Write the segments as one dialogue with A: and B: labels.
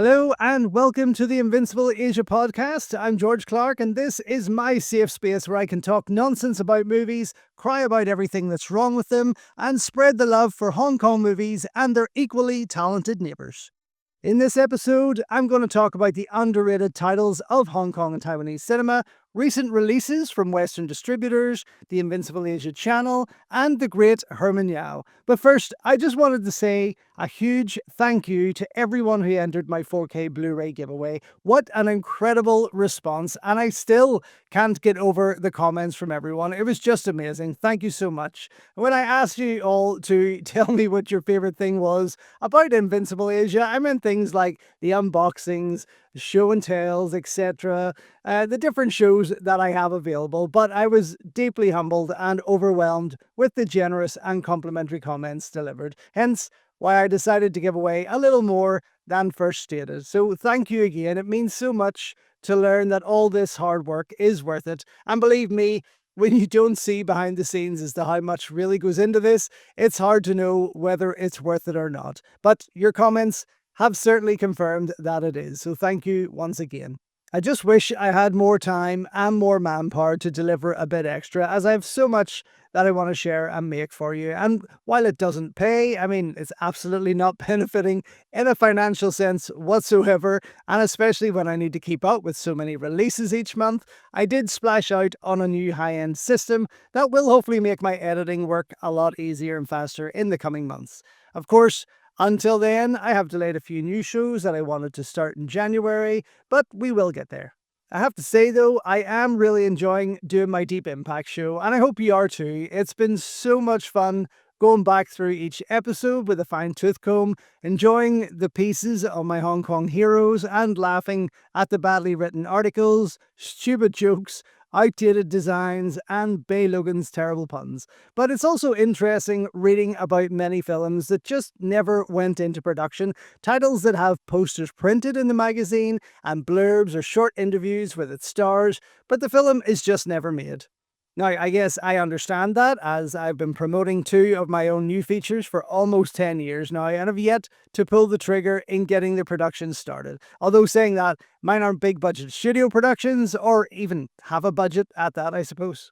A: Hello and welcome to the Invincible Asia podcast. I'm George Clark, and this is my safe space where I can talk nonsense about movies, cry about everything that's wrong with them, and spread the love for Hong Kong movies and their equally talented neighbours. In this episode, I'm going to talk about the underrated titles of Hong Kong and Taiwanese cinema, recent releases from Western distributors, the Invincible Asia channel, and the great Herman Yau. But first, I just wanted to say a huge thank you to everyone who entered my 4K Blu-ray giveaway. What an incredible response, and I still can't get over the comments from everyone. It was just amazing. Thank you so much. When I asked you all to tell me what your favorite thing was about Invincible Asia, I meant things like the unboxings, show and tells, etc., the different shows that I have available, but I was deeply humbled and overwhelmed with the generous and complimentary comments delivered. Hence, why I decided to give away a little more than first stated. So thank you again. It means so much to learn that all this hard work is worth it. And believe me, when you don't see behind the scenes as to how much really goes into this, it's hard to know whether it's worth it or not. But your comments have certainly confirmed that it is. So thank you once again. I just wish I had more time and more manpower to deliver a bit extra, as I have so much that I want to share and make for you. And while it doesn't pay, it's absolutely not benefiting in a financial sense whatsoever. And especially when I need to keep up with so many releases each month, I did splash out on a new high-end system that will hopefully make my editing work a lot easier and faster in the coming months. Of course, until then, I have delayed a few new shows that I wanted to start in January, but we will get there. I have to say though, I am really enjoying doing my Deep Impact show, and I hope you are too. It's been so much fun going back through each episode with a fine-tooth comb, enjoying the pieces of my Hong Kong heroes and laughing at the badly written articles, stupid jokes, outdated designs, and Bay Logan's terrible puns. But it's also interesting reading about many films that just never went into production, titles that have posters printed in the magazine and blurbs or short interviews with its stars, but the film is just never made. Now, I guess I understand that, as I've been promoting two of my own new features for almost 10 years now and have yet to pull the trigger in getting the production started. Although saying that, mine aren't big budget studio productions, or even have a budget at that, I suppose.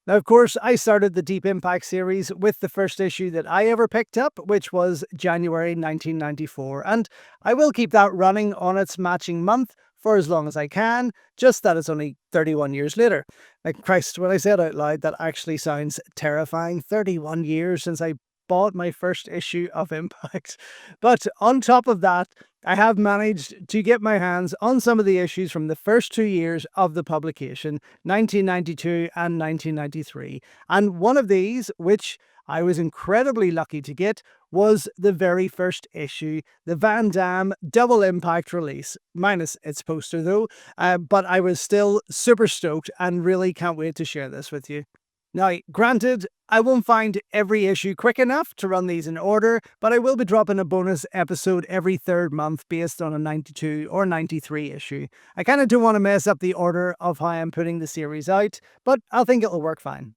A: Now, of course, I started the Deep Impact series with the first issue that I ever picked up, which was January 1994, and I will keep that running on its matching month for as long as I can, just that it's only 31 years later. Like, Christ, when I say it out loud, that actually sounds terrifying. 31 years since I bought my first issue of Impact. But on top of that, I have managed to get my hands on some of the issues from the first 2 years of the publication, 1992 and 1993. And one of these, which I was incredibly lucky to get, was the very first issue, the Van Damme Double Impact release, minus its poster though, but I was still super stoked and really can't wait to share this with you. Now, granted, I won't find every issue quick enough to run these in order, but I will be dropping a bonus episode every third month based on a 92 or 93 issue. I kind of don't want to mess up the order of how I'm putting the series out, but I think it'll work fine.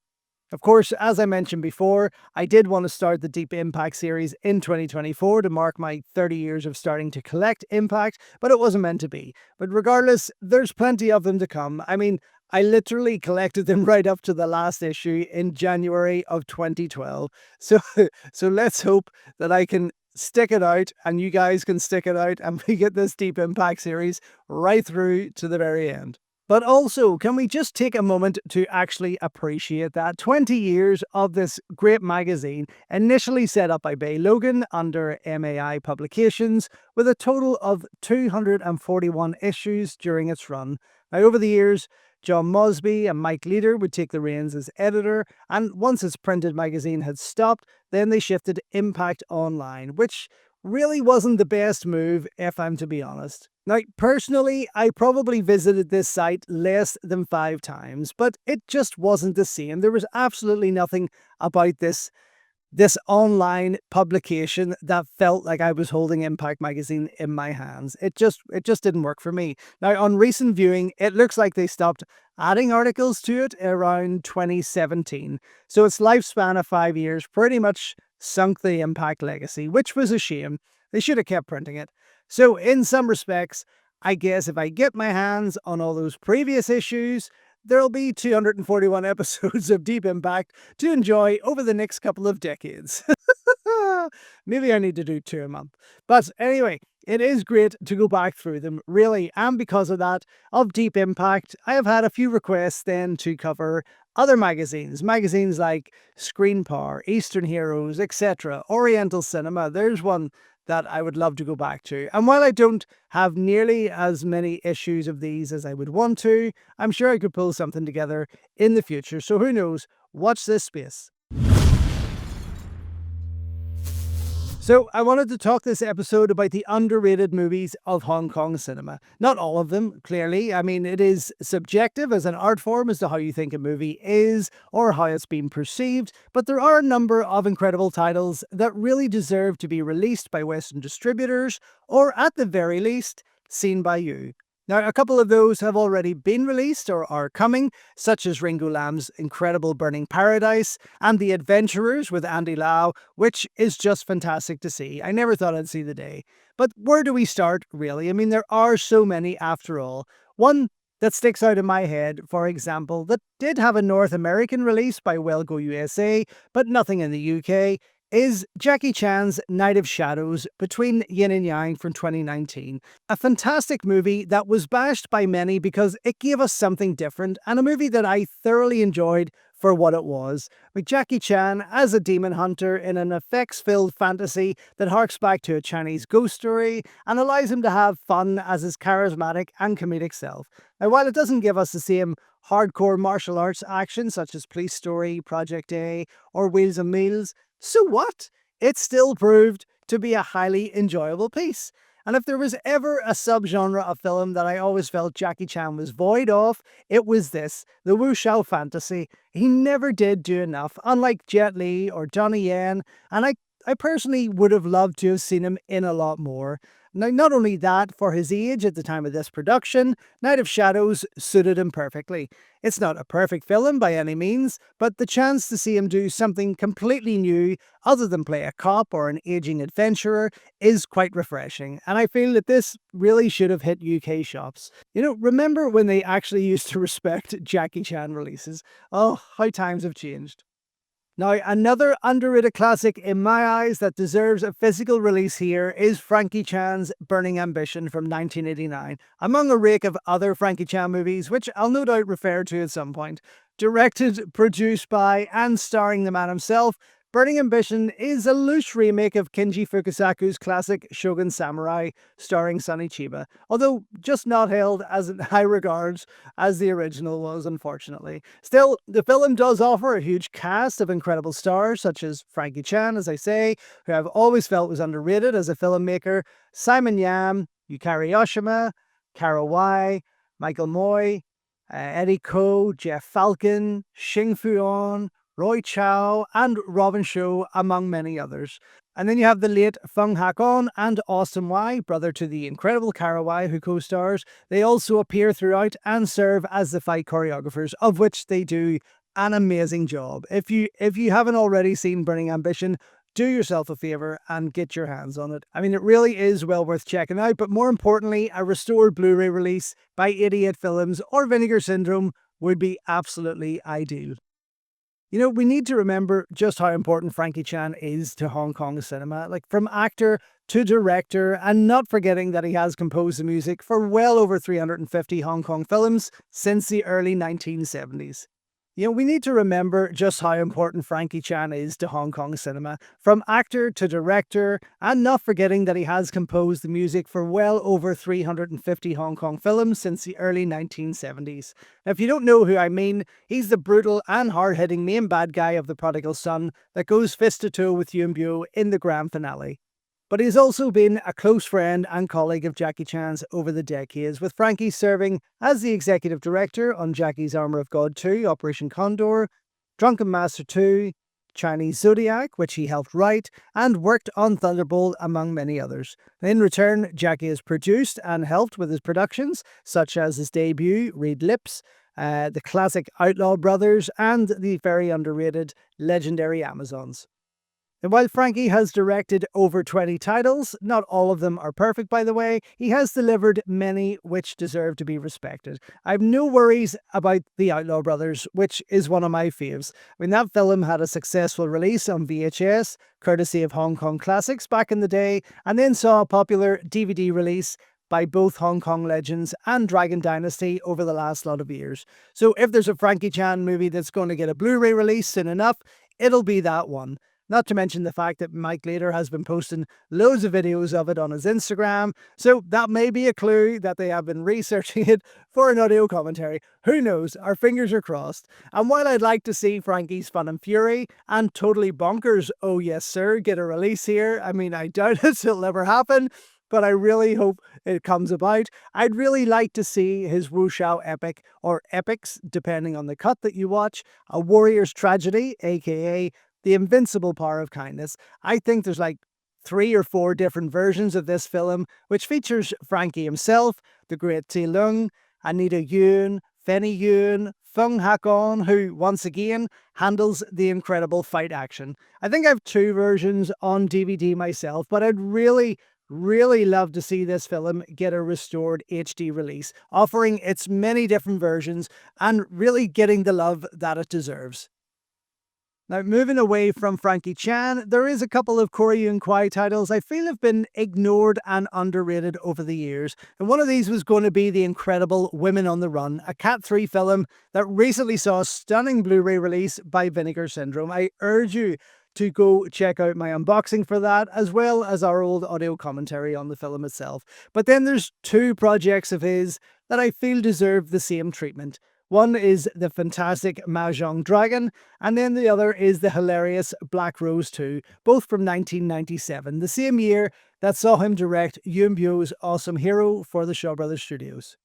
A: Of course, as I mentioned before, I did want to start the Deep Impact series in 2024 to mark my 30 years of starting to collect Impact, but it wasn't meant to be. But regardless, there's plenty of them to come. I literally collected them right up to the last issue in January of 2012. So let's hope that I can stick it out and you guys can stick it out and we get this Deep Impact series right through to the very end. But also, can we just take a moment to actually appreciate that 20 years of this great magazine, initially set up by Bay Logan under MAI Publications, with a total of 241 issues during its run. Now, over the years, John Mosby and Mike Leader would take the reins as editor, and once its printed magazine had stopped, then they shifted Impact Online, which really wasn't the best move, if I'm to be honest. Now, personally, I probably visited this site less than 5 times, but it just wasn't the same. There was absolutely nothing about this online publication that felt like I was holding Impact magazine in my hands. It just didn't work for me. Now, on recent viewing, it looks like they stopped adding articles to it around 2017. So its lifespan of 5 years pretty much sunk the Impact legacy, which was a shame. They should have kept printing it. So, in some respects, I guess if I get my hands on all those previous issues, there'll be 241 episodes of Deep Impact to enjoy over the next couple of decades. Maybe I need to do two a month. But anyway, it is great to go back through them, really. And because of that, of Deep Impact, I have had a few requests then to cover other magazines. Magazines like Screen Power, Eastern Heroes, etc., Oriental Cinema. There's one that I would love to go back to. And while I don't have nearly as many issues of these as I would want to, I'm sure I could pull something together in the future. So who knows? Watch this space. So, I wanted to talk this episode about the underrated movies of Hong Kong cinema. Not all of them, clearly. I mean, it is subjective as an art form as to how you think a movie is or how it's been perceived, but there are a number of incredible titles that really deserve to be released by Western distributors, or at the very least, seen by you. Now, a couple of those have already been released or are coming, such as Ringo Lam's incredible Burning Paradise and The Adventurers with Andy Lau, which is just fantastic to see. I never thought I'd see the day. But where do we start, really? I mean, there are so many after all. One that sticks out in my head, for example, that did have a North American release by Well Go USA, but nothing in the UK, is Jackie Chan's Night of Shadows Between Yin and Yang from 2019. A fantastic movie that was bashed by many because it gave us something different, and a movie that I thoroughly enjoyed for what it was, with Jackie Chan as a demon hunter in an effects-filled fantasy that harks back to a Chinese ghost story and allows him to have fun as his charismatic and comedic self. Now, while it doesn't give us the same hardcore martial arts action such as Police Story, Project A, or Wheels and Meals, so what? It still proved to be a highly enjoyable piece. And if there was ever a subgenre of film that I always felt Jackie Chan was void of, it was this, the wuxia fantasy. He never did do enough, unlike Jet Li or Donnie Yen, and I personally would have loved to have seen him in a lot more. Now, not only that, for his age at the time of this production, Night of Shadows suited him perfectly. It's not a perfect film by any means, but the chance to see him do something completely new, other than play a cop or an aging adventurer, is quite refreshing, and I feel that this really should have hit UK shops. You know, remember when they actually used to respect Jackie Chan releases? Oh, how times have changed. Now, another underrated classic in my eyes that deserves a physical release here is Frankie Chan's Burning Ambition from 1989, among a rake of other Frankie Chan movies, which I'll no doubt refer to at some point. Directed, produced by, and starring the man himself, Burning Ambition is a loose remake of Kinji Fukasaku's classic Shogun Samurai, starring Sonny Chiba, although just not held as in high regards as the original was, unfortunately. Still, the film does offer a huge cast of incredible stars, such as Frankie Chan, as I say, who I've always felt was underrated as a filmmaker, Simon Yam, Yukari Oshima, Kara Wai, Michael Moy, Eddie Ko, Jeff Falcon, Xing Fuan, Roy Chow, and Robin Shou, among many others. And then you have the late Feng Hakon and Austin Wai, brother to the incredible Kara Wai, who co-stars. They also appear throughout and serve as the fight choreographers, of which they do an amazing job. If you haven't already seen Burning Ambition, do yourself a favor and get your hands on it. I mean, it really is well worth checking out, but more importantly, a restored Blu-ray release by 88 Films or Vinegar Syndrome would be absolutely ideal. You know, we need to remember just how important Frankie Chan is to Hong Kong cinema, like from actor to director, and not forgetting that he has composed the music for well over 350 Hong Kong films since the early 1970s. You know, we need to remember just how important Frankie Chan is to Hong Kong cinema, from actor to director, and not forgetting that he has composed the music for well over 350 Hong Kong films since the early 1970s. Now, if you don't know who I mean, he's the brutal and hard-hitting main bad guy of The Prodigal Son that goes fist to toe with Yuen Biao in the grand finale. But he's also been a close friend and colleague of Jackie Chan's over the decades, with Frankie serving as the executive director on Jackie's Armour of God 2, Operation Condor, Drunken Master 2, Chinese Zodiac, which he helped write, and worked on Thunderbolt, among many others. In return, Jackie has produced and helped with his productions, such as his debut, Read Lips, the classic Outlaw Brothers, and the very underrated Legendary Amazons. And while Frankie has directed over 20 titles, not all of them are perfect by the way, he has delivered many which deserve to be respected. I've no worries about The Outlaw Brothers, which is one of my faves. I mean, that film had a successful release on VHS, courtesy of Hong Kong Classics back in the day, and then saw a popular DVD release by both Hong Kong Legends and Dragon Dynasty over the last lot of years. So if there's a Frankie Chan movie that's going to get a Blu-ray release soon enough, it'll be that one. Not to mention the fact that Mike Later has been posting loads of videos of it on his Instagram, so that may be a clue that they have been researching it for an audio commentary. Who knows? Our fingers are crossed. And while I'd like to see Frankie's Fun and Fury and Totally Bonkers, Oh Yes Sir, get a release here, I mean, I doubt it'll never happen, but I really hope it comes about. I'd really like to see his wuxia epic, or epics, depending on the cut that you watch, A Warrior's Tragedy, aka The Invincible Power of Kindness. I think there's like 3 or 4 different versions of this film, which features Frankie himself, the great Ti Lung, Anita Yuen, Fenny Yuen, Fung Hakon, who, once again, handles the incredible fight action. I think I have 2 versions on DVD myself, but I'd really love to see this film get a restored HD release, offering its many different versions and really getting the love that it deserves. Now, moving away from Frankie Chan, there is a couple of Corey Yuen Kwai titles I feel have been ignored and underrated over the years. And one of these was going to be the incredible Women on the Run, a Cat 3 film that recently saw a stunning Blu-ray release by Vinegar Syndrome. I urge you to go check out my unboxing for that, as well as our old audio commentary on the film itself. But then there's 2 projects of his that I feel deserve the same treatment. One is the fantastic Mahjong Dragon, and then the other is the hilarious Black Rose 2, both from 1997, the same year that saw him direct Yuen Biao's Awesome Hero for the Shaw Brothers Studios.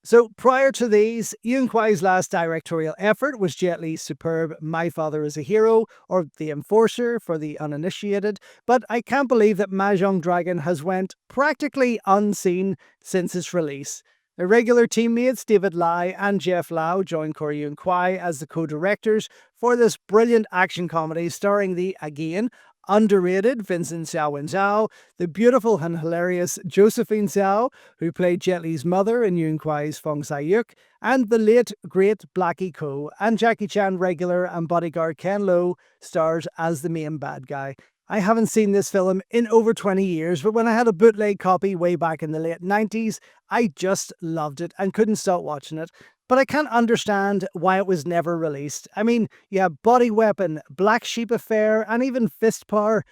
A: So prior to these, Yuen Kwai's last directorial effort was Jet Li's superb My Father is a Hero, or The Enforcer for the uninitiated, but I can't believe that Mahjong Dragon has went practically unseen since its release. Their regular teammates David Lai and Jeff Lau joined Corey Yuen Kwai as the co-directors for this brilliant action comedy starring the, again, underrated Vincent Xiao Wenzhao, the beautiful and hilarious Josephine Xiao, who played Jet Li's mother in Yuen Kwai's Fong Sai-yuk, and the late, great Blackie Ko, and Jackie Chan regular and bodyguard Ken Lo stars as the main bad guy. I haven't seen this film in over 20 years, but when I had a bootleg copy way back in the late 90s, I just loved it and couldn't stop watching it. But I can't understand why it was never released. I mean, you have Body Weapon, Black Sheep Affair, and even Fist Power,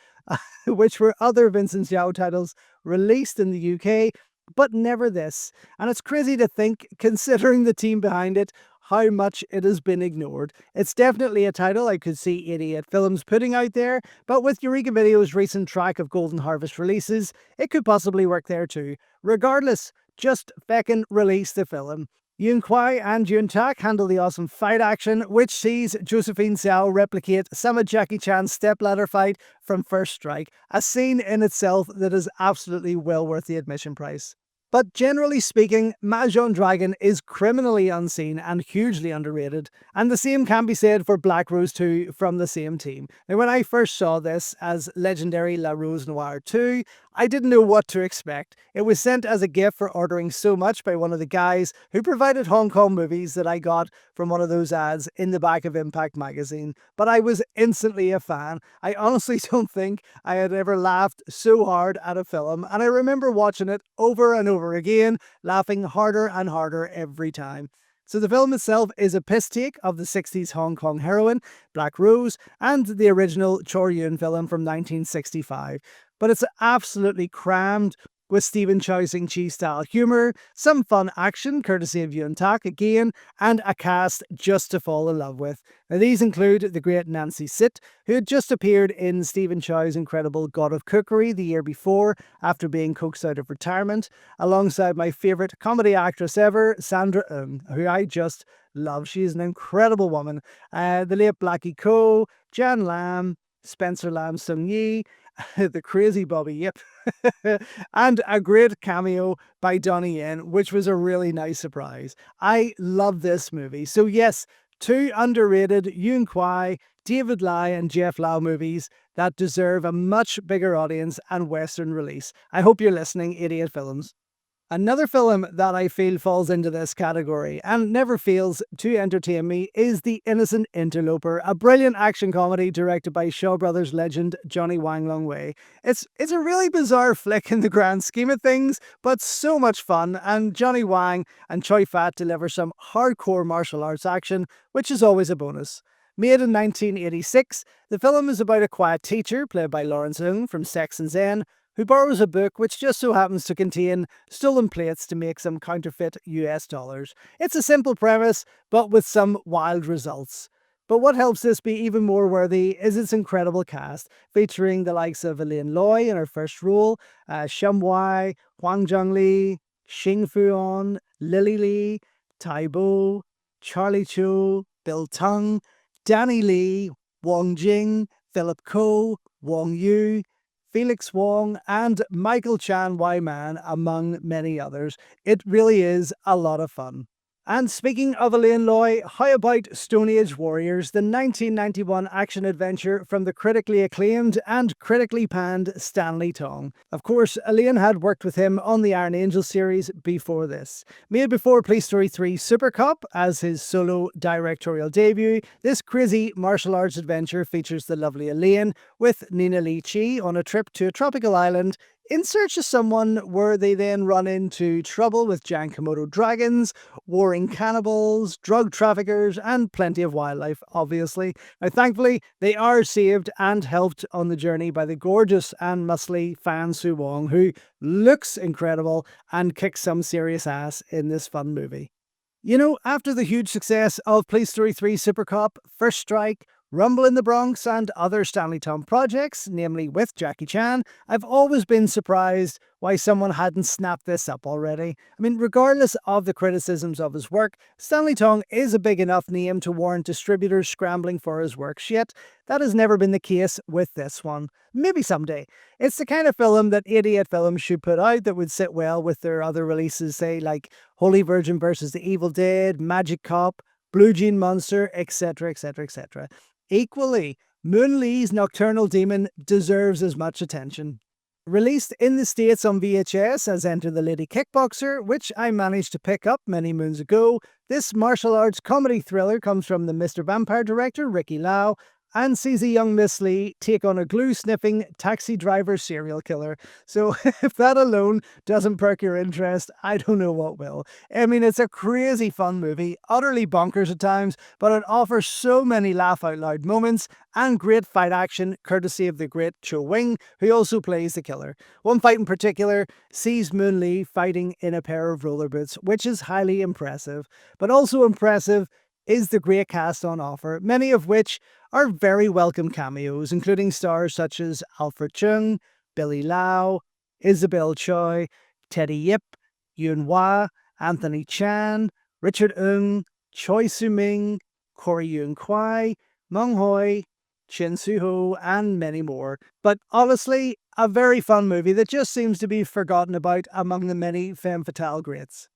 A: which were other Vincent Xiao titles released in the UK, but never this. And it's crazy to think, considering the team behind it, how much it has been ignored. It's definitely a title I could see 88 Films putting out there, but with Eureka Video's recent track of Golden Harvest releases, it could possibly work there too. Regardless, just feckin' release the film. Yuen Kwai and Yuen Tak handle the awesome fight action, which sees Josephine Xiao replicate some of Jackie Chan's stepladder fight from First Strike, a scene in itself that is absolutely well worth the admission price. But generally speaking, Mahjong Dragon is criminally unseen and hugely underrated, and the same can be said for Black Rose 2 from the same team. Now, when I first saw this as legendary La Rose Noire 2, I didn't know what to expect. It was sent as a gift for ordering so much by one of the guys who provided Hong Kong movies that I got from one of those ads in the back of Impact magazine. But I was instantly a fan. I honestly don't think I had ever laughed so hard at a film, and I remember watching it over and over again, laughing harder and harder every time. So the film itself is a piss take of the 60s Hong Kong heroine, Black Rose, and the original Chor Yun film from 1965. But it's absolutely crammed with Stephen Chow Sing-chi style humour, some fun action courtesy of Yuen Tak again, and a cast just to fall in love with. Now these include the great Nancy Sit, who had just appeared in Stephen Chow's incredible God of Cookery the year before after being coaxed out of retirement, alongside my favourite comedy actress ever, Sandra Ng, who I just love. She is an incredible woman. The late Blackie Ko, Jan Lam, Spencer Lam Sung Yi, the crazy Bobby Yip, and a great cameo by Donnie Yen, which was a really nice surprise. I love this movie. So yes, 2 underrated Yuen Kwai, David Lai and Jeff Lau movies that deserve a much bigger audience and Western release. I hope you're listening, Idiot Films. Another film that I feel falls into this category and never fails to entertain me is The Innocent Interloper, a brilliant action comedy directed by Shaw Brothers legend Johnny Wang Long Wei. It's a really bizarre flick in the grand scheme of things, but so much fun, and Johnny Wang and Choi Fat deliver some hardcore martial arts action, which is always a bonus. Made in 1986, the film is about a quiet teacher, played by Lawrence Ng from Sex and Zen, who borrows a book which just so happens to contain stolen plates to make some counterfeit US dollars. It's a simple premise, but with some wild results. But what helps this be even more worthy is its incredible cast, featuring the likes of Elaine Loy in her first role, Shum Wai, Huang Zhongli, Xing Fuan, Lily Lee, Tai Bo, Charlie Cho, Bill Tung, Danny Lee, Wong Jing, Philip Ko, Wong Yu, Felix Wong, and Michael Chan Wai Man, among many others. It really is a lot of fun. And speaking of Elaine Loy, how about Stone Age Warriors, the 1991 action-adventure from the critically acclaimed and critically panned Stanley Tong? Of course, Elaine had worked with him on the Iron Angel series before this. Made before Police Story 3 Super Cop as his solo directorial debut, this crazy martial arts adventure features the lovely Elaine with Nina Lee Chi on a trip to a tropical island in search of someone, where they then run into trouble with giant Komodo dragons, warring cannibals, drug traffickers, and plenty of wildlife, obviously. Now, thankfully, they are saved and helped on the journey by the gorgeous and muscly Fan Su Wong, who looks incredible and kicks some serious ass in this fun movie. You know, after the huge success of Police Story 3 Super Cop, First Strike, Rumble in the Bronx, and other Stanley Tong projects, namely with Jackie Chan, I've always been surprised why someone hadn't snapped this up already. I mean, regardless of the criticisms of his work, Stanley Tong is a big enough name to warrant distributors scrambling for his works, yet that has never been the case with this one. Maybe someday. It's the kind of film that Idiot Films should put out that would sit well with their other releases, say like Holy Virgin vs. the Evil Dead, Magic Cop, Blue Jean Monster, etc., etc., etc. Equally, Moon Lee's Nocturnal Demon deserves as much attention. Released in the States on VHS as Enter the Lady Kickboxer, which I managed to pick up many moons ago, this martial arts comedy thriller comes from the Mr. Vampire director Ricky Lau and sees a young Miss Lee take on a glue-sniffing taxi driver serial killer. So if that alone doesn't perk your interest, I don't know what will. I mean, it's a crazy fun movie, utterly bonkers at times, but it offers so many laugh-out-loud moments and great fight action, courtesy of the great Cho Wing, who also plays the killer. One fight in particular sees Moon Lee fighting in a pair of roller boots, which is highly impressive. But also impressive is the great cast on offer, many of which are very welcome cameos, including stars such as Alfred Chung, Billy Lau, Isabel Choi, Teddy Yip, Yuen Hua, Anthony Chan, Richard Ng, Choi Su-ming, Corey Yuen Kwai, Meng Hoi, Chin Su-ho, and many more. But honestly, a very fun movie that just seems to be forgotten about among the many femme fatale greats.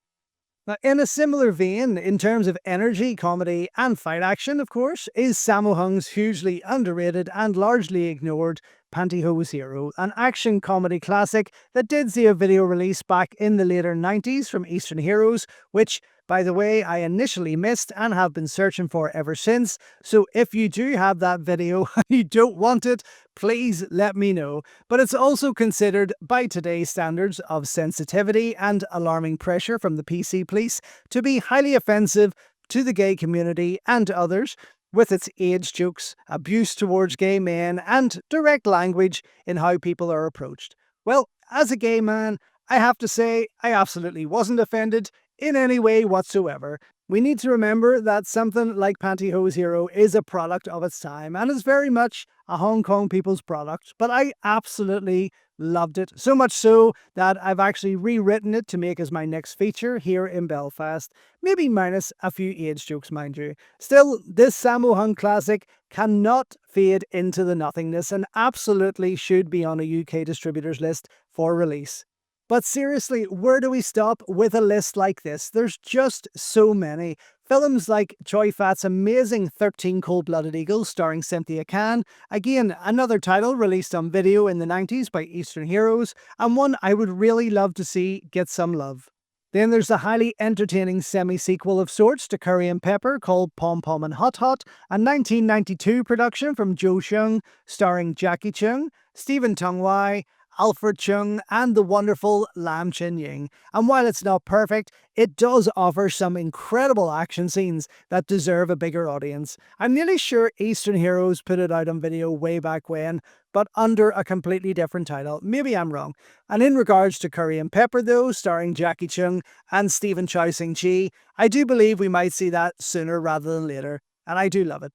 A: Now, in a similar vein, in terms of energy, comedy, and fight action, of course, is Sammo Hung's hugely underrated and largely ignored Pantyhose Hero, an action comedy classic that did see a video release back in the later 90s from Eastern Heroes, which, by the way, I initially missed and have been searching for ever since. So if you do have that video and you don't want it, please let me know. But it's also considered, by today's standards of sensitivity and alarming pressure from the PC police, to be highly offensive to the gay community and others, with its age jokes, abuse towards gay men, and direct language in how people are approached. Well, as a gay man, I have to say I absolutely wasn't offended in any way whatsoever. We need to remember that something like Pantyhose Hero is a product of its time and is very much a Hong Kong people's product, but I absolutely loved it. So much so that I've actually rewritten it to make as my next feature here in Belfast, maybe minus a few age jokes, mind you. Still, this Sammo Hung classic cannot fade into the nothingness and absolutely should be on a UK distributor's list for release. But seriously, where do we stop with a list like this? There's just so many. Films like Choi Fat's amazing 13 Cold-Blooded Eagles starring Cynthia Khan, again, another title released on video in the 90s by Eastern Heroes, and one I would really love to see get some love. Then there's the highly entertaining semi-sequel of sorts to Curry and Pepper called Pom Pom and Hot Hot, a 1992 production from Joe Chung starring Jackie Chung, Stephen Tung Wai, Alfred Chung, and the wonderful Lam Chin Ying. And while it's not perfect, it does offer some incredible action scenes that deserve a bigger audience. I'm nearly sure Eastern Heroes put it out on video way back when, but under a completely different title. Maybe I'm wrong. And in regards to Curry and Pepper though, starring Jackie Chung and Stephen Chow Sing Chi, I do believe we might see that sooner rather than later, and I do love it.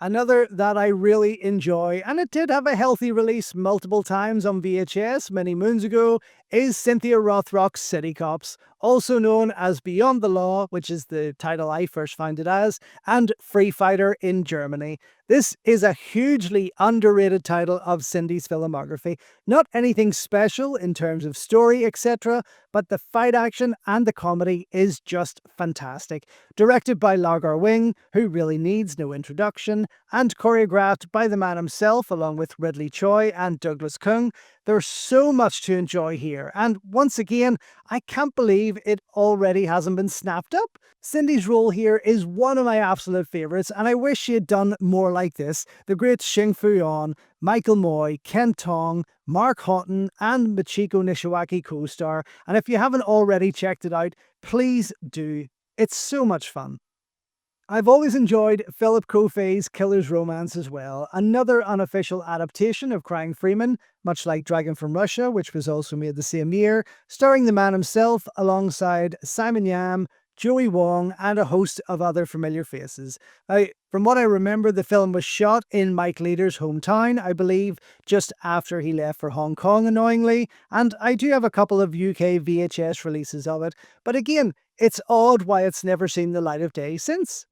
A: Another that I really enjoy, and it did have a healthy release multiple times on VHS many moons ago, is Cynthia Rothrock's City Cops, also known as Beyond the Law, which is the title I first found it as, and Free Fighter in Germany. This is a hugely underrated title of Cindy's filmography. Not anything special in terms of story, etc., but the fight action and the comedy is just fantastic. Directed by Lagar Wing, who really needs no introduction, and choreographed by the man himself along with Ridley Choi and Douglas Kung, there's so much to enjoy here, and once again, I can't believe it already hasn't been snapped up. Cindy's role here is one of my absolute favourites, and I wish she had done more like this. The great Xing Fu-on, Michael Moy, Ken Tong, Mark Houghton, and Michiko Nishiwaki co-star, and if you haven't already checked it out, please do. It's so much fun. I've always enjoyed Philip Coffey's Killer's Romance as well, another unofficial adaptation of Crying Freeman, much like Dragon from Russia, which was also made the same year, starring the man himself alongside Simon Yam, Joey Wong, and a host of other familiar faces. From what I remember, the film was shot in Mike Leader's hometown, I believe, just after he left for Hong Kong, annoyingly, and I do have a couple of UK VHS releases of it, but again, it's odd why it's never seen the light of day since.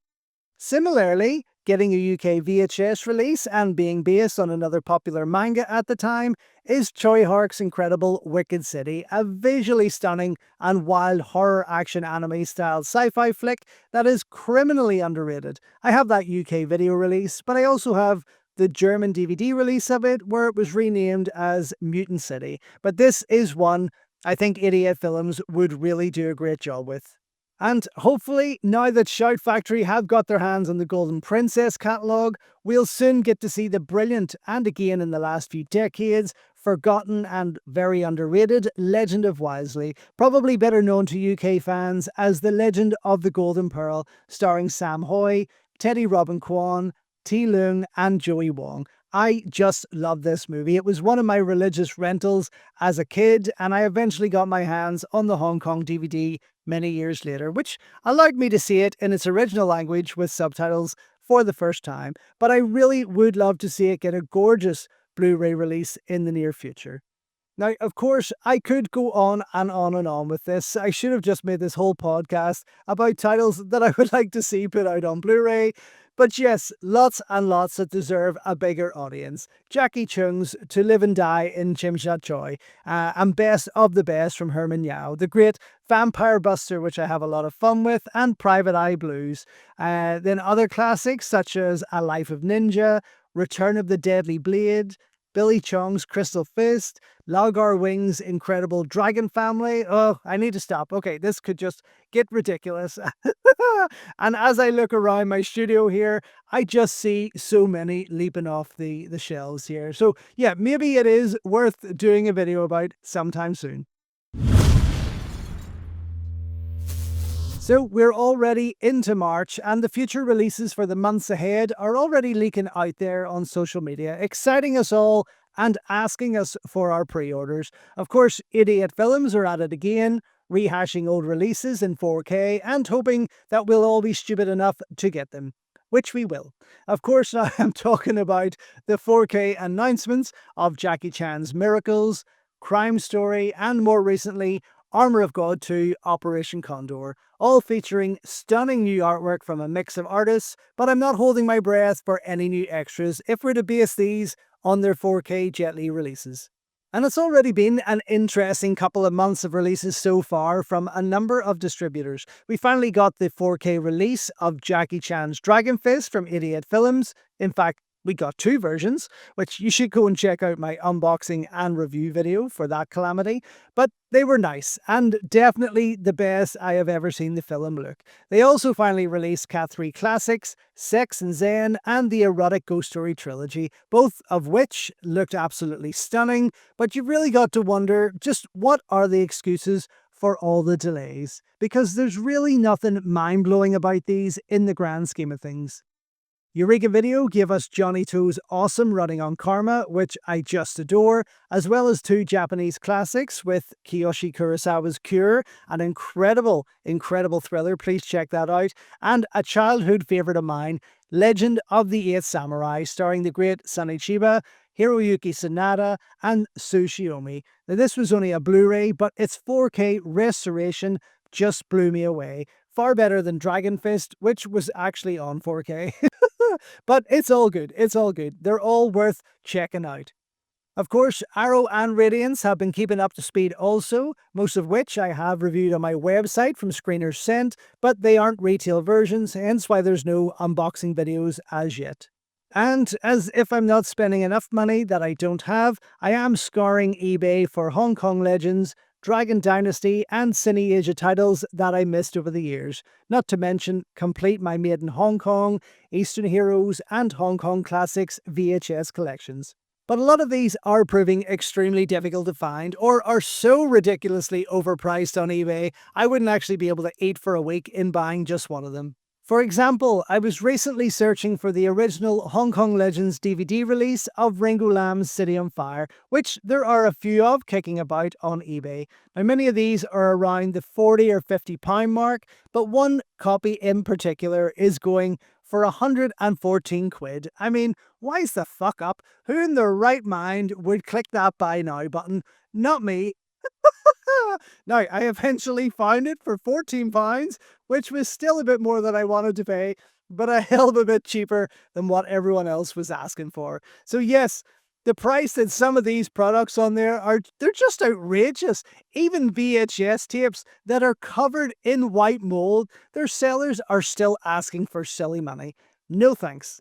A: Similarly, getting a UK VHS release and being based on another popular manga at the time is Choi Hark's incredible Wicked City, a visually stunning and wild horror action anime style sci-fi flick that is criminally underrated. I have that UK video release, but I also have the German DVD release of it where it was renamed as Mutant City. But this is one I think 88 Films would really do a great job with. And hopefully, now that Shout Factory have got their hands on the Golden Princess catalogue, we'll soon get to see the brilliant, and again in the last few decades, forgotten and very underrated Legend of Wisely, probably better known to UK fans as The Legend of the Golden Pearl, starring Sam Hoy, Teddy Robin Kwan, T. Leung, and Joey Wong. I just love this movie. It was one of my religious rentals as a kid, and I eventually got my hands on the Hong Kong DVD many years later, which allowed me to see it in its original language with subtitles for the first time. But I really would love to see it get a gorgeous Blu-ray release in the near future. Now, of course, I could go on and on and on with this. I should have just made this whole podcast about titles that I would like to see put out on Blu-ray. But yes, lots and lots that deserve a bigger audience. Jackie Chung's To Live and Die in Chim Sha Choi, and Best of the Best from Herman Yau, the great Vampire Buster, which I have a lot of fun with, and Private Eye Blues. Then other classics such as A Life of Ninja, Return of the Deadly Blade, Billy Chong's Crystal Fist, Lagar Wing's incredible Dragon Family. Oh, I need to stop. Okay, this could just get ridiculous. And as I look around my studio here, I just see so many leaping off the shelves here. So yeah, maybe it is worth doing a video about sometime soon. So we're already into March, and the future releases for the months ahead are already leaking out there on social media, exciting us all and asking us for our pre-orders. Of course, 88 Films are at it again, rehashing old releases in 4K and hoping that we'll all be stupid enough to get them, which we will. Of course, now I'm talking about the 4K announcements of Jackie Chan's Miracles, Crime Story, and more recently, Armour of God 2 Operation Condor, all featuring stunning new artwork from a mix of artists, but I'm not holding my breath for any new extras if we're to base these on their 4K Jet Li releases. And it's already been an interesting couple of months of releases so far from a number of distributors. We finally got the 4K release of Jackie Chan's Dragon Fist from 88 Films. In fact, we got two versions, which you should go and check out my unboxing and review video for that calamity. But they were nice, and definitely the best I have ever seen the film look. They also finally released Cat 3 Classics, Sex and Zen, and the Erotic Ghost Story trilogy, both of which looked absolutely stunning, but you've really got to wonder just what are the excuses for all the delays? Because there's really nothing mind-blowing about these in the grand scheme of things. Eureka Video gave us Johnny To's awesome Running on Karma, which I just adore, as well as two Japanese classics with Kiyoshi Kurosawa's Cure, an incredible thriller, please check that out, and a childhood favourite of mine, Legend of the Eight Samurai, starring the great Sonny Chiba, Hiroyuki Sanada, and Tsushiomi. Now, this was only a Blu-ray, but its 4K restoration just blew me away. Far better than Dragon Fist, which was actually on 4K. But it's all good. It's all good. They're all worth checking out. Of course, Arrow and Radiance have been keeping up to speed also, most of which I have reviewed on my website from Screeners Sent, but they aren't retail versions, hence why there's no unboxing videos as yet. And as if I'm not spending enough money that I don't have, I am scouring eBay for Hong Kong Legends, Dragon Dynasty, and Cine Asia titles that I missed over the years, not to mention complete my Made in Hong Kong, Eastern Heroes, and Hong Kong Classics VHS collections. But a lot of these are proving extremely difficult to find or are so ridiculously overpriced on eBay, I wouldn't actually be able to eat for a week in buying just one of them. For example, I was recently searching for the original Hong Kong Legends DVD release of Ringo Lam's City on Fire, which there are a few of kicking about on eBay. Now, many of these are around the £40 or £50 mark, but one copy in particular is going for 114 quid. I mean, why's the fuck up? Who in their right mind would click that buy now button? Not me. Now, I eventually found it for £14, which was still a bit more than I wanted to pay, but a hell of a bit cheaper than what everyone else was asking for. So yes, the price that some of these products on there they're just outrageous. Even VHS tapes that are covered in white mold, their sellers are still asking for silly money. No thanks.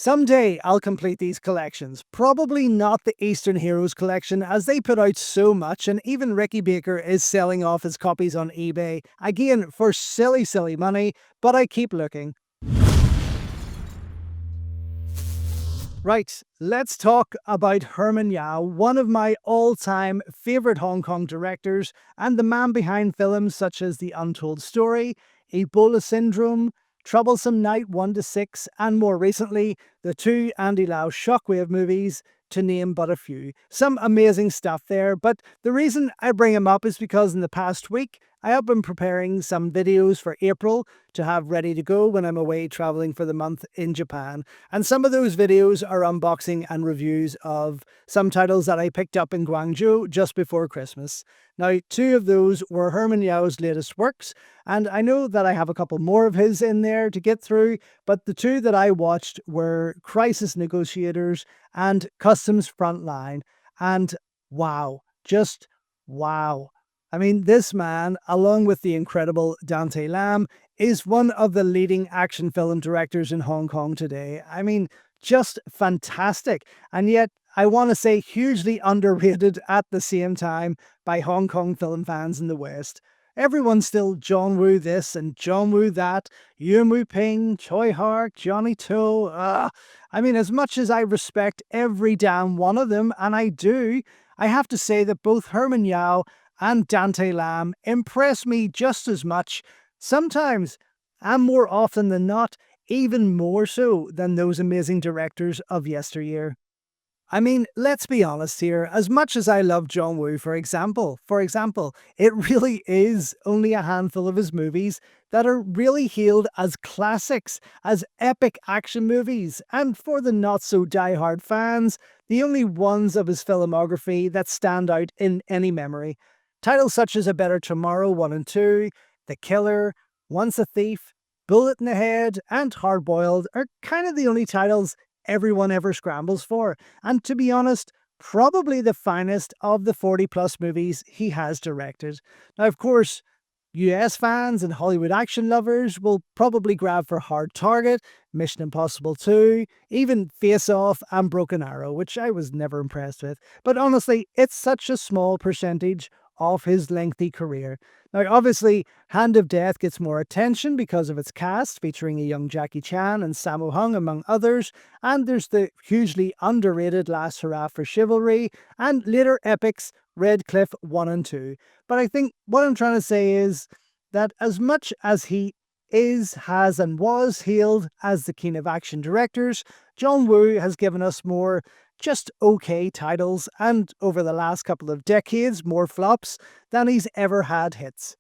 A: Someday I'll complete these collections. Probably not the Eastern Heroes collection, as they put out so much, and even Ricky Baker is selling off his copies on eBay, again for silly money, but I keep looking. Right, let's talk about Herman Yau, one of my all-time favourite Hong Kong directors, and the man behind films such as The Untold Story, Ebola Syndrome, Troublesome Night 1 to 6, and more recently, the two Andy Lau Shockwave movies, to name but a few. Some amazing stuff there, but the reason I bring him up is because in the past week, I have been preparing some videos for April to have ready to go when I'm away traveling for the month in Japan. And some of those videos are unboxing and reviews of some titles that I picked up in Guangzhou just before Christmas. Now, two of those were Herman Yau's latest works, and I know that I have a couple more of his in there to get through, but the two that I watched were Crisis Negotiators and Customs Frontline. And wow, just wow. I mean, this man, along with the incredible Dante Lam, is one of the leading action film directors in Hong Kong today. I mean, just fantastic. And yet, I want to say hugely underrated at the same time by Hong Kong film fans in the West. Everyone's still John Woo this and John Woo that, Yuen Wu Ping, Choi Hark, Johnny To. I mean, as much as I respect every damn one of them, and I do, I have to say that both Herman Yau and Dante Lam impress me just as much, sometimes, and more often than not, even more so than those amazing directors of yesteryear. I mean, let's be honest here, as much as I love John Woo, for example, it really is only a handful of his movies that are really hailed as classics, as epic action movies, and for the not-so-diehard fans, the only ones of his filmography that stand out in any memory. Titles such as A Better Tomorrow 1 and 2, The Killer, Once a Thief, Bullet in the Head, and Hard-Boiled are kind of the only titles everyone ever scrambles for. And to be honest, probably the finest of the 40 plus movies he has directed. Now, of course, US fans and Hollywood action lovers will probably grab for Hard Target, Mission Impossible 2, even Face Off and Broken Arrow, which I was never impressed with. But honestly, it's such a small percentage of his lengthy career. Now, obviously, Hand of Death gets more attention because of its cast, featuring a young Jackie Chan and Sammo Hung, among others, and there's the hugely underrated Last Hurrah for Chivalry, and later epics Red Cliff 1 and 2. But I think what I'm trying to say is that as much as he is, has, and was hailed as the king of action directors, John Woo has given us more just okay titles, and over the last couple of decades, more flops than he's ever had hits.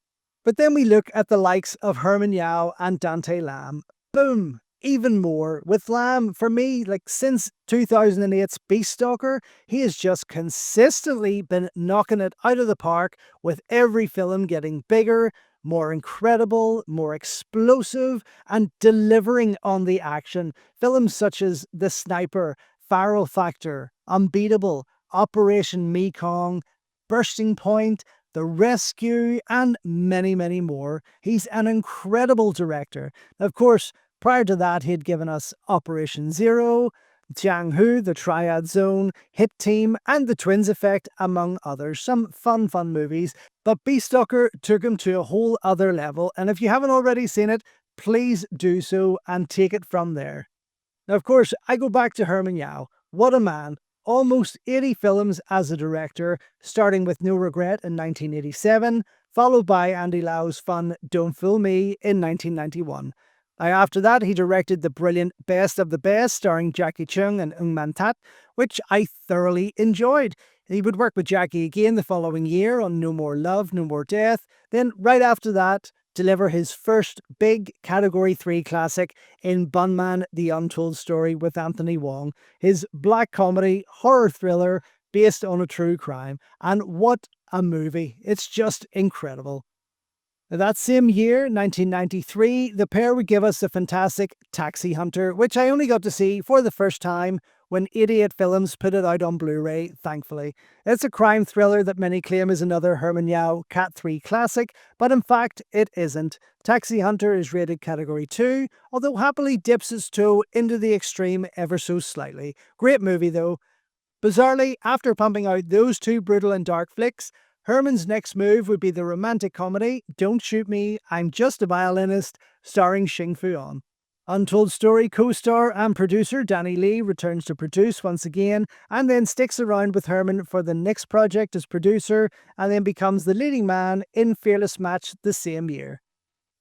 A: But then we look at the likes of Herman Yau and Dante Lam. Boom! Even more. With Lam, for me, like since 2008's Beast Stalker, he has just consistently been knocking it out of the park, with every film getting bigger, more incredible, more explosive, and delivering on the action. Films such as The Sniper, Pharaoh Factor, Unbeatable, Operation Mekong, Bursting Point, The Rescue, and many, many more. He's an incredible director. Of course, prior to that, he'd given us Operation Zero, Jiang Hu, The Triad Zone, Hit Team, and The Twins Effect, among others. Some fun movies. But Beast Stalker took him to a whole other level, and if you haven't already seen it, please do so and take it from there. Now, of course, I go back to Herman Yau. What a man. Almost 80 films as a director, starting with No Regret in 1987, followed by Andy Lau's fun Don't Fool Me in 1991. After that, he directed the brilliant Best of the Best, starring Jackie Chung and Ung Man Tat, which I thoroughly enjoyed. He would work with Jackie again the following year on No More Love, No More Death. Then, right after that, deliver his first big Category 3 classic in Bunman, The Untold Story with Anthony Wong, his black comedy horror thriller based on a true crime. And what a movie. It's just incredible. That same year, 1993, the pair would give us the fantastic Taxi Hunter, which I only got to see for the first time when 88 Films put it out on Blu-ray, thankfully. It's a crime thriller that many claim is another Herman Yau Cat 3 classic, but in fact, it isn't. Taxi Hunter is rated Category 2, although happily dips its toe into the extreme ever so slightly. Great movie though. Bizarrely, after pumping out those two brutal and dark flicks, Herman's next move would be the romantic comedy Don't Shoot Me, I'm Just a Violinist, starring Xing Fu-on. Untold Story co-star and producer Danny Lee returns to produce once again, and then sticks around with Herman for the next project as producer, and then becomes the leading man in Fearless Match the same year.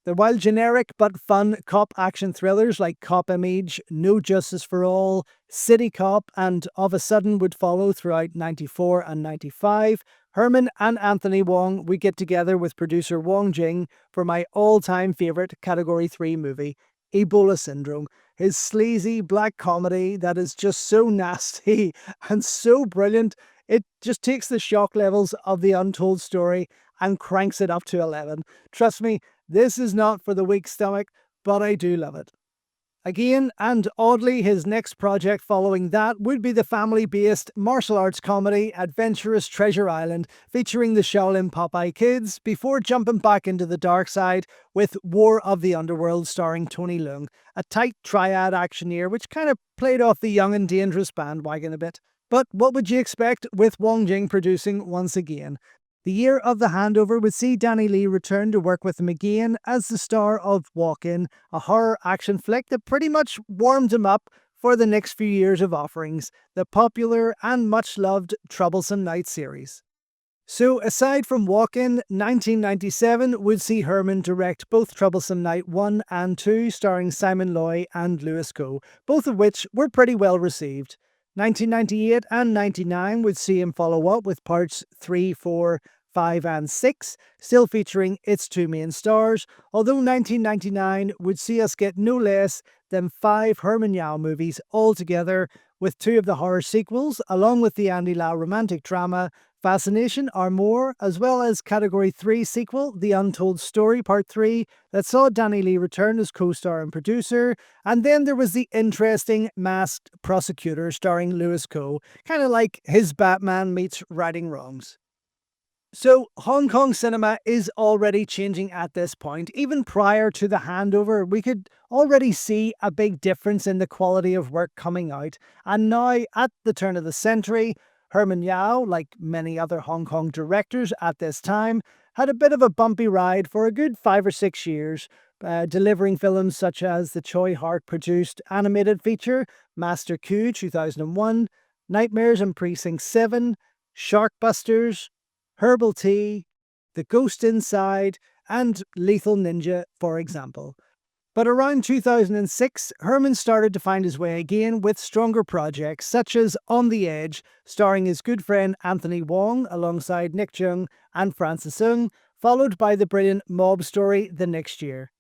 A: While generic but fun cop action thrillers like Cop Image, No Justice for All, City Cop, and Of a Sudden would follow throughout 94 and 95, Herman and Anthony Wong would get together with producer Wong Jing for my all-time favourite Category 3 movie, Ebola Syndrome, his sleazy black comedy that is just so nasty and so brilliant. It just takes the shock levels of The Untold Story and cranks it up to 11. Trust me, this is not for the weak stomach, but I do love it. Again, and oddly, his next project following that would be the family-based martial arts comedy Adventurous Treasure Island, featuring the Shaolin Popeye kids, before jumping back into the dark side with War of the Underworld starring Tony Leung, a tight triad actioneer which kind of played off the young and dangerous bandwagon a bit. But what would you expect with Wong Jing producing once again? The year of the handover would see Danny Lee return to work with him again as the star of Walk-In, a horror action flick that pretty much warmed him up for the next few years of offerings, the popular and much-loved Troublesome Night series. So aside from Walk-In, 1997 would see Herman direct both Troublesome Night 1 and 2 starring Simon Loy and Louis Goh, both of which were pretty well received. 1998 and 99 would see him follow up with parts 3, 4, 5 and 6, still featuring its two main stars, although 1999 would see us get no less than 5 Herman Yau movies altogether, with 2 of the horror sequels, along with the Andy Lau romantic drama Fascination or More, as well as Category 3 sequel, The Untold Story Part 3, that saw Danny Lee return as co-star and producer. And then there was the interesting Masked Prosecutor starring Louis Kho, kind of like his Batman meets Righting Wrongs. So, Hong Kong cinema is already changing at this point. Even prior to the handover, we could already see a big difference in the quality of work coming out. And now, at the turn of the century, Herman Yau, like many other Hong Kong directors at this time, had a bit of a bumpy ride for a good 5 or 6 years, delivering films such as the Choi Hart produced animated feature Master Q 2001, Nightmares in Precinct 7, Sharkbusters, Herbal Tea, The Ghost Inside, and Lethal Ninja, for example. But around 2006, Herman started to find his way again with stronger projects such as On the Edge, starring his good friend Anthony Wong alongside Nick Chung and Francis Ng, followed by the brilliant Mob Story the next year.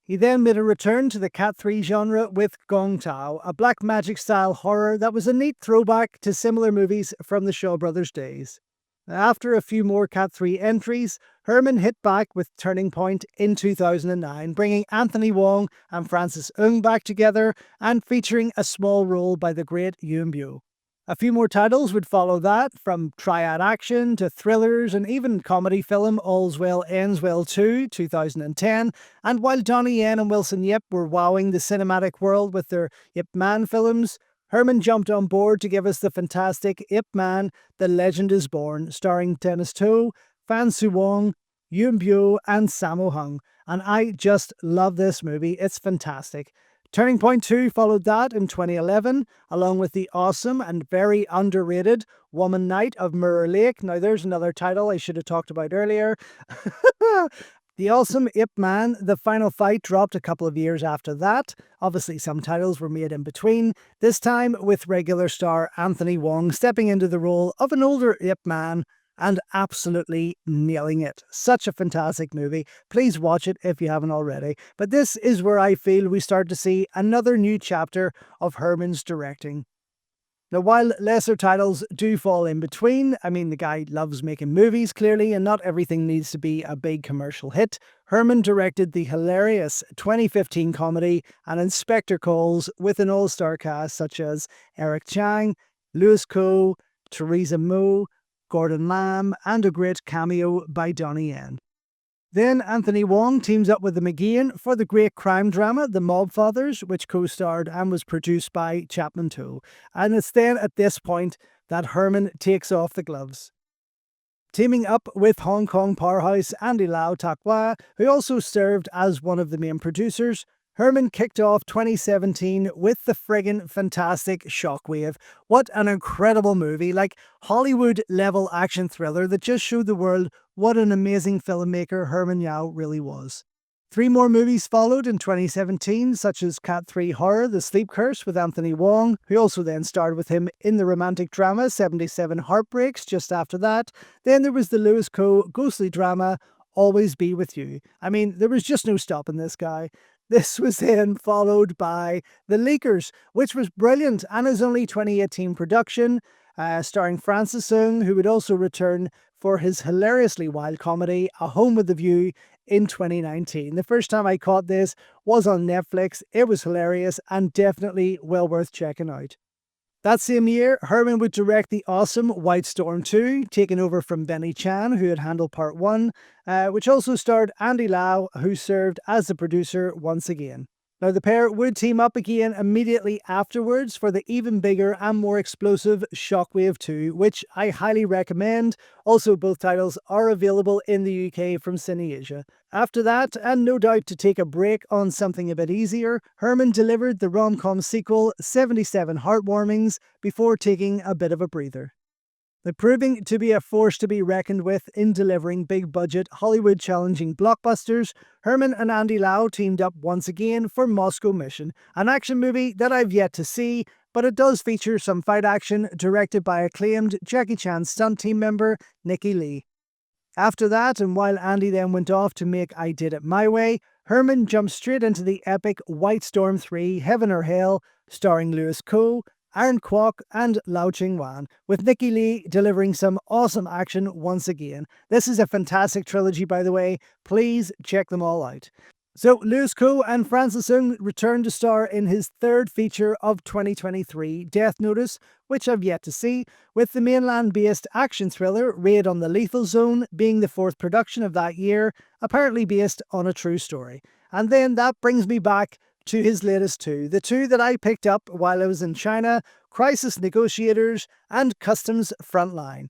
A: He then made a return to the Cat 3 genre with Gong Tao, a black magic style horror that was a neat throwback to similar movies from the Shaw Brothers days. After a few more Cat 3 entries, Herman hit back with Turning Point in 2009, bringing Anthony Wong and Francis Ng back together and featuring a small role by the great Yuen Biao. A few more titles would follow that, from triad action to thrillers and even comedy film All's Well Ends Well 2, 2010, and while Donnie Yen and Wilson Yip were wowing the cinematic world with their Ip Man films, Herman jumped on board to give us the fantastic Ip Man, The Legend is Born, starring Dennis To, Fan Su Wong, Yuen Biao, and Sammo Hung. And I just love this movie. It's fantastic. Turning Point 2 followed that in 2011, along with the awesome and very underrated Woman Knight of Mirror Lake. Now, there's another title I should have talked about earlier. The awesome Ip Man, The Final Fight, dropped a couple of years after that. Obviously, some titles were made in between, this time with regular star Anthony Wong stepping into the role of an older Ip Man and absolutely nailing it. Such a fantastic movie. Please watch it if you haven't already. But this is where I feel we start to see another new chapter of Herman's directing. Now, while lesser titles do fall in between, I mean, the guy loves making movies, clearly, and not everything needs to be a big commercial hit. Herman directed the hilarious 2015 comedy An Inspector Calls with an all-star cast such as Eric Chang, Louis Kho, Theresa Mo, Gordon Lam, and a great cameo by Donnie Yen. Then Anthony Wong teams up with him again for the great crime drama The Mob Fathers, which co-starred and was produced by Chapman To. And it's then at this point that Herman takes off the gloves. Teaming up with Hong Kong powerhouse Andy Lau Tak Wah, who also served as one of the main producers, Herman kicked off 2017 with the friggin' fantastic Shockwave. What an incredible movie, like Hollywood-level action thriller that just showed the world what an amazing filmmaker Herman Yau really was. 3 more movies followed in 2017, such as Cat 3 Horror, The Sleep Curse with Anthony Wong, who also then starred with him in the romantic drama 77 Heartbreaks just after that. Then there was the Louis Kho ghostly drama Always Be With You. I mean, there was just no stopping this guy. This was then followed by The Leakers, which was brilliant and is only 2018 production, starring Francis Ng, who would also return for his hilariously wild comedy A Home with a View in 2019. The first time I caught this was on Netflix. It was hilarious and definitely well worth checking out. That same year, Herman would direct the awesome White Storm 2, taking over from Benny Chan, who had handled Part 1, which also starred Andy Lau, who served as the producer once again. Now, the pair would team up again immediately afterwards for the even bigger and more explosive Shockwave 2, which I highly recommend. Also, both titles are available in the UK from CineAsia. After that, and no doubt to take a break on something a bit easier, Herman delivered the rom-com sequel 77 Heartwarmings before taking a bit of a breather. Proving to be a force to be reckoned with in delivering big-budget, Hollywood-challenging blockbusters, Herman and Andy Lau teamed up once again for Moscow Mission, an action movie that I've yet to see, but it does feature some fight action directed by acclaimed Jackie Chan stunt team member Nicky Lee. After that, and while Andy then went off to make I Did It My Way, Herman jumped straight into the epic White Storm 3 Heaven or Hell, starring Louis Kho, Aaron Kwok, and Lau Ching-wan, with Nikki Lee delivering some awesome action once again. This is a fantastic trilogy, by the way. Please check them all out. So, Louis Koo and Francis Ng returned to star in his third feature of 2023, Death Notice, which I've yet to see, with the mainland-based action thriller Raid on the Lethal Zone being the fourth production of that year, apparently based on a true story. And then that brings me back to his latest two, the two that I picked up while I was in China, Crisis Negotiators and Customs Frontline.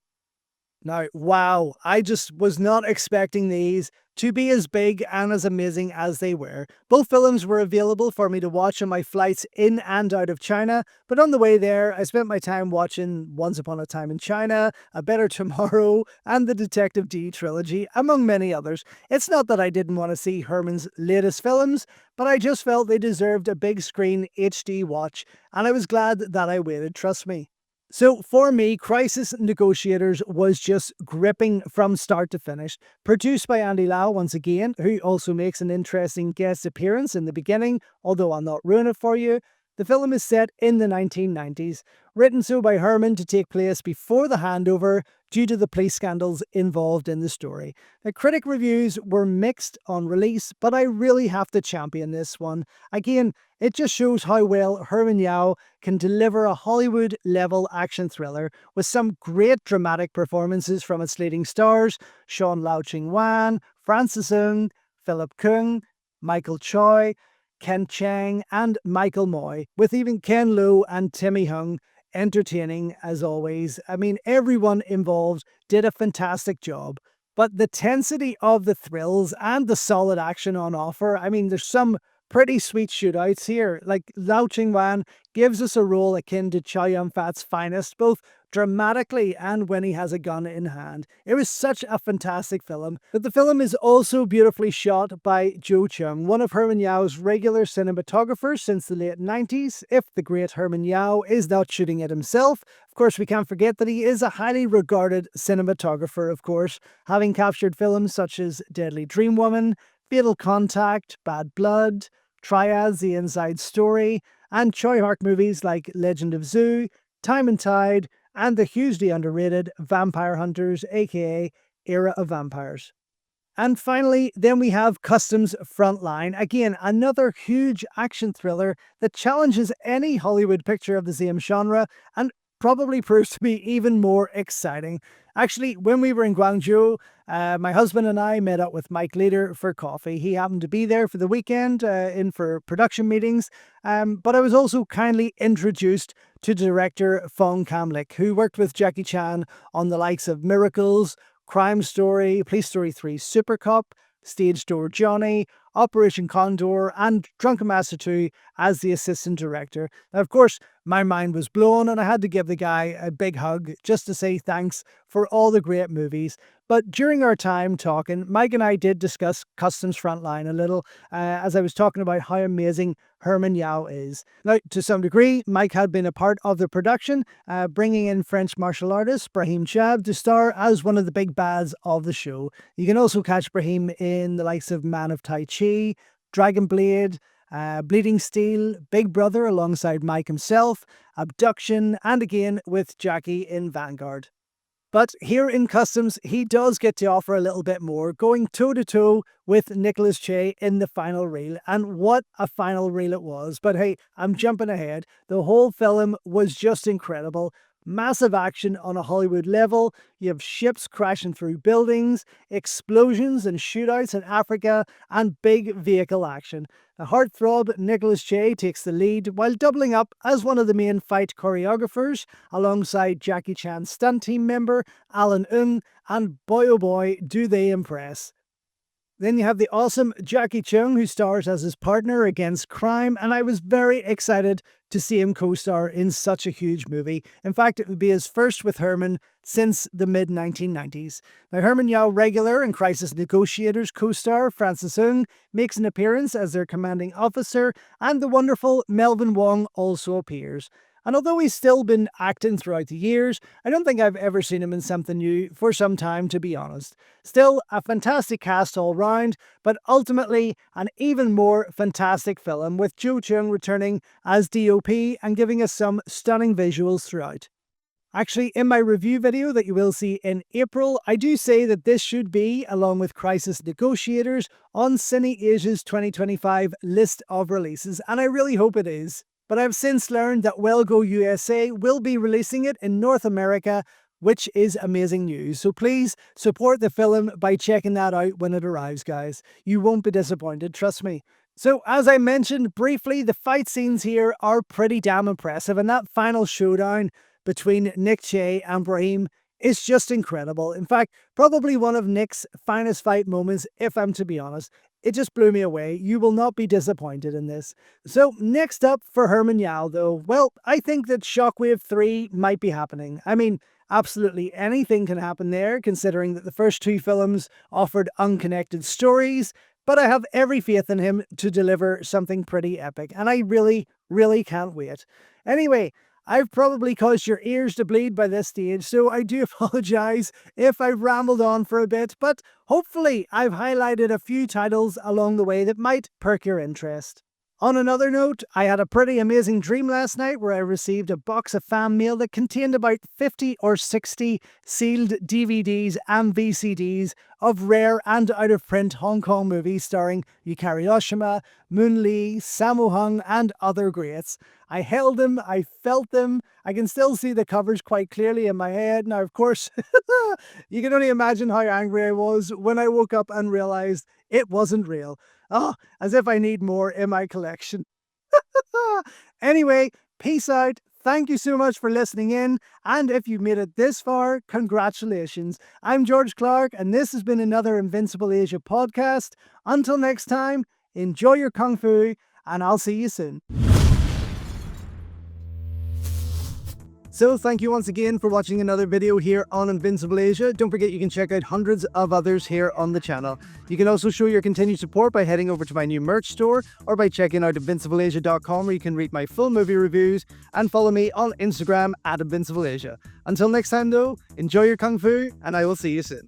A: Now, wow, I just was not expecting these to be as big and as amazing as they were. Both films were available for me to watch on my flights in and out of China, but on the way there, I spent my time watching Once Upon a Time in China, A Better Tomorrow, and the Detective D trilogy, among many others. It's not that I didn't want to see Herman's latest films, but I just felt they deserved a big screen HD watch, and I was glad that I waited, trust me. So for me, Crisis Negotiators was just gripping from start to finish. Produced by Andy Lau once again, who also makes an interesting guest appearance in the beginning, although I'll not ruin it for you. The film is set in the 1990s, written so by Herman to take place before the handover due to the police scandals involved in the story. The critic reviews were mixed on release, but I really have to champion this one. Again, it just shows how well Herman Yau can deliver a Hollywood-level action thriller with some great dramatic performances from its leading stars, Sean Lau Ching-wan, Francis Ng, Philip Kung, Michael Choi, Ken Chang, and Michael Moy, with even Ken Lo and Timmy Hung entertaining as always. I mean, everyone involved did a fantastic job. But the tensity of the thrills and the solid action on offer, I mean, there's some pretty sweet shootouts here. Like, Lau Ching-wan gives us a role akin to Chow Yun-fat's finest, both dramatically and when he has a gun in hand. It was such a fantastic film. But the film is also beautifully shot by Joe Chung, one of Herman Yau's regular cinematographers since the late 90s, if the great Herman Yau is not shooting it himself. Of course, we can't forget that he is a highly regarded cinematographer, of course, having captured films such as Deadly Dream Woman, Fatal Contact, Bad Blood, Triads, The Inside Story, and Choi Hark movies like Legend of Zoo, Time and Tide, and the hugely underrated Vampire Hunters, aka Era of Vampires. And finally, then we have Customs Frontline. Again, another huge action thriller that challenges any Hollywood picture of the same genre and probably proves to be even more exciting. Actually, when we were in Guangzhou, my husband and I met up with Mike Leader for coffee. He happened to be there for the weekend, in for production meetings, but I was also kindly introduced to director Fong Kam-lik, who worked with Jackie Chan on the likes of Miracles, Crime Story, Police Story 3 Super Cop, Stage Door Johnny, Operation Condor, and Drunken Master 2 as the assistant director. Now, of course, my mind was blown and I had to give the guy a big hug just to say thanks for all the great movies. But during our time talking, Mike and I did discuss Customs Frontline a little, as I was talking about how amazing Herman Yau is. Now, to some degree, Mike had been a part of the production, bringing in French martial artist Brahim Chab to star as one of the big bads of the show. You can also catch Brahim in the likes of Man of Tai Chi, Dragon Blade, Bleeding Steel, Big Brother alongside Mike himself, Abduction, and again with Jackie in Vanguard. But here in Customs, he does get to offer a little bit more, going toe-to-toe with Nicolas Che in the final reel. And what a final reel it was. But hey, I'm jumping ahead. The whole film was just incredible. Massive action on a Hollywood level. You have ships crashing through buildings, explosions and shootouts in Africa, and big vehicle action. The heartthrob Nicolas Che takes the lead while doubling up as one of the main fight choreographers alongside Jackie Chan's stunt team member Alan Ng, and boy oh boy do they impress. Then you have the awesome Jackie Chung, who stars as his partner against crime, and I was very excited to see him co-star in such a huge movie. In fact, it would be his first with Herman since the mid-1990s. Now, Herman Yau regular and Crisis Negotiators co-star Francis Ng makes an appearance as their commanding officer, and the wonderful Melvin Wong also appears. And although he's still been acting throughout the years, I don't think I've ever seen him in something new for some time, to be honest. Still, a fantastic cast all round, but ultimately an even more fantastic film with Jo Chung returning as DOP and giving us some stunning visuals throughout. Actually, in my review video that you will see in April, I do say that this should be, along with Crisis Negotiators, on Cine Asia's 2025 list of releases, and I really hope it is. But I've since learned that Well Go USA will be releasing it in North America, which is amazing news. So please support the film by checking that out when it arrives, guys. You won't be disappointed, trust me. So, as I mentioned briefly, the fight scenes here are pretty damn impressive, and that final showdown between Nick Che and Brahim is just incredible. In fact, probably one of Nick's finest fight moments, if I'm to be honest. It just blew me away. You will not be disappointed in this. So, next up for Herman Yau, though, well, I think that Shockwave 3 might be happening. I mean, absolutely anything can happen there, considering that the first two films offered unconnected stories, but I have every faith in him to deliver something pretty epic, and I really, really can't wait. Anyway, I've probably caused your ears to bleed by this stage, so I do apologise if I've rambled on for a bit, but hopefully I've highlighted a few titles along the way that might perk your interest. On another note, I had a pretty amazing dream last night where I received a box of fan mail that contained about 50 or 60 sealed DVDs and VCDs of rare and out-of-print Hong Kong movies starring Yukari Oshima, Moon Lee, Sammo Hung, and other greats. I held them, I felt them, I can still see the covers quite clearly in my head. Now, of course, you can only imagine how angry I was when I woke up and realised it wasn't real. Oh, as if I need more in my collection. Anyway, peace out. Thank you so much for listening in. And if you've made it this far, congratulations. I'm George Clark, and this has been another Invincible Asia podcast. Until next time, enjoy your Kung Fu, and I'll see you soon. So thank you once again for watching another video here on Invincible Asia. Don't forget you can check out hundreds of others here on the channel. You can also show your continued support by heading over to my new merch store or by checking out invincibleasia.com, where you can read my full movie reviews and follow me on Instagram @InvincibleAsia. Until next time though, enjoy your Kung Fu and I will see you soon.